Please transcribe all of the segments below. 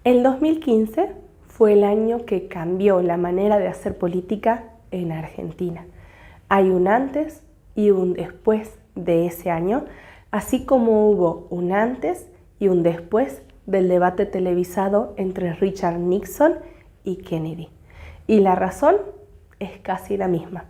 El 2015 fue el año que cambió la manera de hacer política en Argentina. Hay un antes y un después de ese año, así como hubo un antes y un después del debate televisado entre Richard Nixon y Kennedy. Y la razón es casi la misma,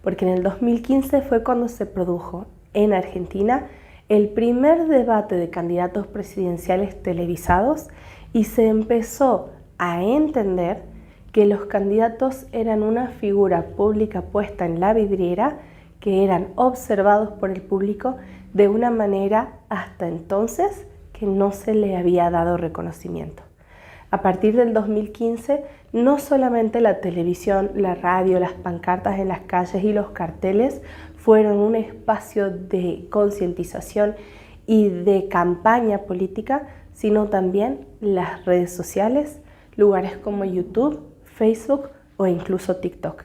porque en el 2015 fue cuando se produjo en Argentina el primer debate de candidatos presidenciales televisados y se empezó a entender que los candidatos eran una figura pública puesta en la vidriera, que eran observados por el público de una manera hasta entonces que no se le había dado reconocimiento. A partir del 2015, no solamente la televisión, la radio, las pancartas en las calles y los carteles fueron un espacio de concientización y de campaña política, sino también las redes sociales, lugares como YouTube, Facebook o incluso TikTok.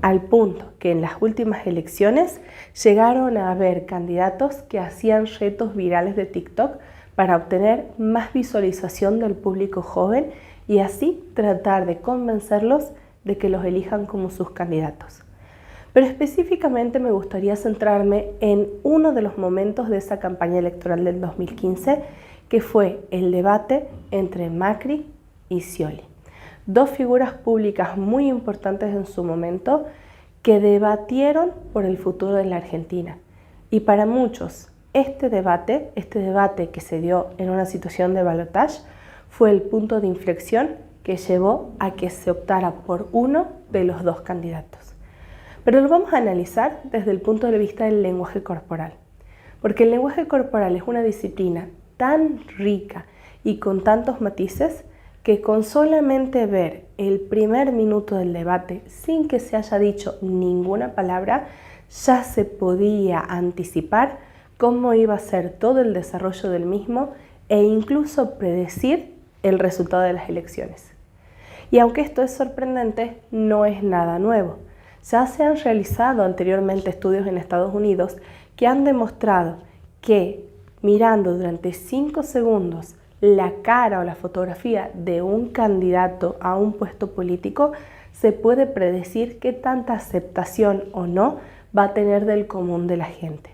Al punto que en las últimas elecciones llegaron a haber candidatos que hacían retos virales de TikTok para obtener más visualización del público joven y así tratar de convencerlos de que los elijan como sus candidatos. Pero específicamente me gustaría centrarme en uno de los momentos de esa campaña electoral del 2015, que fue el debate entre Macri y Scioli. Dos figuras públicas muy importantes en su momento que debatieron por el futuro de la Argentina. Y para muchos, este debate que se dio en una situación de balotaje, fue el punto de inflexión que llevó a que se optara por uno de los dos candidatos. Pero lo vamos a analizar desde el punto de vista del lenguaje corporal, porque el lenguaje corporal es una disciplina tan rica y con tantos matices que con solamente ver el primer minuto del debate sin que se haya dicho ninguna palabra, ya se podía anticipar cómo iba a ser todo el desarrollo del mismo e incluso predecir el resultado de las elecciones. Y aunque esto es sorprendente, no es nada nuevo. Ya se han realizado anteriormente estudios en Estados Unidos que han demostrado que mirando durante 5 segundos la cara o la fotografía de un candidato a un puesto político, se puede predecir qué tanta aceptación o no va a tener del común de la gente.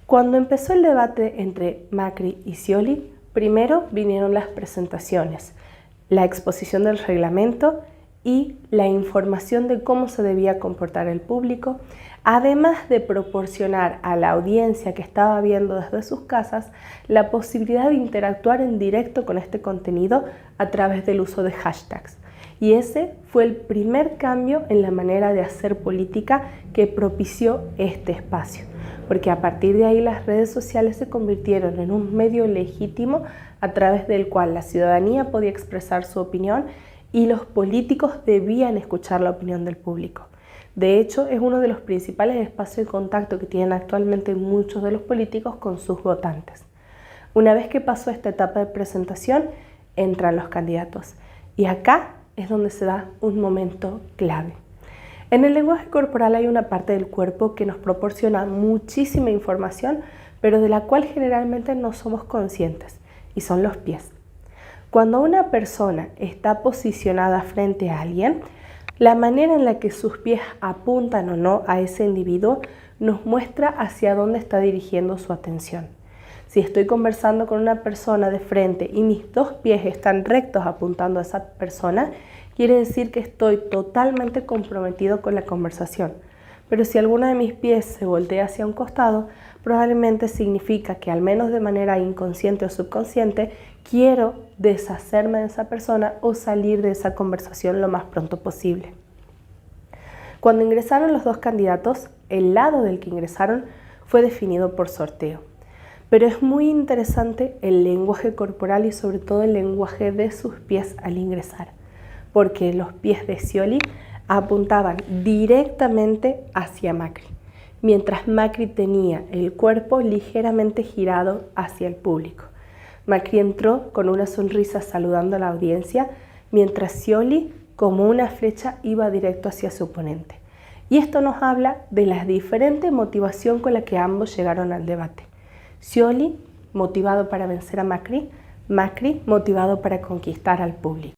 Cuando empezó el debate entre Macri y Scioli, primero vinieron las presentaciones, la exposición del reglamento y la información de cómo se debía comportar el público, además de proporcionar a la audiencia que estaba viendo desde sus casas la posibilidad de interactuar en directo con este contenido a través del uso de hashtags. Y ese fue el primer cambio en la manera de hacer política que propició este espacio, porque a partir de ahí las redes sociales se convirtieron en un medio legítimo a través del cual la ciudadanía podía expresar su opinión y los políticos debían escuchar la opinión del público. De hecho, es uno de los principales espacios de contacto que tienen actualmente muchos de los políticos con sus votantes. Una vez que pasó esta etapa de presentación, entran los candidatos. Y acá es donde se da un momento clave. En el lenguaje corporal hay una parte del cuerpo que nos proporciona muchísima información, pero de la cual generalmente no somos conscientes, y son los pies. Cuando una persona está posicionada frente a alguien, la manera en la que sus pies apuntan o no a ese individuo nos muestra hacia dónde está dirigiendo su atención. Si estoy conversando con una persona de frente y mis dos pies están rectos apuntando a esa persona, quiere decir que estoy totalmente comprometido con la conversación. Pero si alguno de mis pies se voltea hacia un costado, probablemente significa que al menos de manera inconsciente o subconsciente quiero deshacerme de esa persona o salir de esa conversación lo más pronto posible. Cuando ingresaron los dos candidatos, el lado del que ingresaron fue definido por sorteo. Pero es muy interesante el lenguaje corporal y sobre todo el lenguaje de sus pies al ingresar, porque los pies de Scioli apuntaban directamente hacia Macri, mientras Macri tenía el cuerpo ligeramente girado hacia el público. Macri entró con una sonrisa saludando a la audiencia, mientras Scioli, como una flecha, iba directo hacia su oponente. Y esto nos habla de la diferente motivación con la que ambos llegaron al debate. Scioli, motivado para vencer a Macri, Macri motivado para conquistar al público.